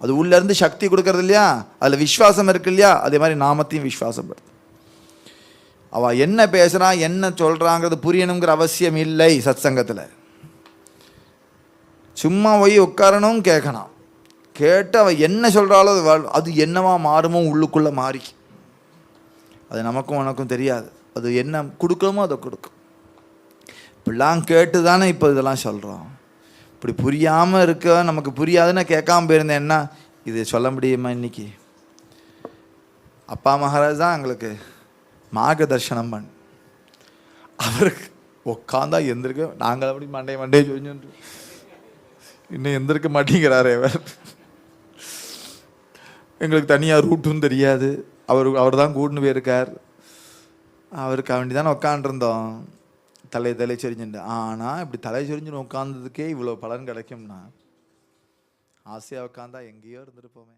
அது உள்ளேருந்து சக்தி கொடுக்கறது இல்லையா? அதில் விஸ்வாசம் இருக்கு இல்லையா? அதே மாதிரி நாமத்தையும் விஸ்வாசம் படுது. அவள் என்ன பேசுகிறா என்ன சொல்கிறாங்கிறது புரியணுங்கிற அவசியம் இல்லை. சத் சங்கத்தில் சும்மா போய் உட்காரணும், கேட்கணும். கேட்டு அவள் என்ன சொல்கிறாளோ அது என்னவா மாறுமோ உள்ளுக்குள்ளே மாறி. அது நமக்கும் உனக்கும் தெரியாது. அது என்ன கொடுக்கணுமோ அதை கொடுக்கும். இப்படிலாம் கேட்டு தானே இப்போ இதெல்லாம் சொல்கிறோம். இப்படி புரியாமல் இருக்க நமக்கு புரியாதுன்னு கேட்காம போயிருந்தேன்னா இது சொல்ல முடியுமா? இன்னைக்கு அப்பா மகாராஜ் தான் எங்களுக்கு மார்க்க தர்ஷனம் பண்ண. அவருக்கு உட்காந்தா எந்திருக்க, நாங்கள் அப்படி மண்டையை சொல்லிட்டு இன்னும் எந்திருக்க மாட்டேங்கிறாரு அவர். எங்களுக்கு தனியாக ரூட்டும் தெரியாது, அவர் தான் கூட்டுன்னு போயிருக்கார். அவருக்கு வேண்டி தானே உட்காண்டிருந்தோம் தலை சொரிஞ்சுட்டு. ஆனால் இப்படி தலை சொரிஞ்சுன்னு உட்காந்ததுக்கே இவ்வளோ பலன் கிடைக்கும்னா ஆசையாக உட்காந்தா எங்கேயோ இருந்துருப்போமே.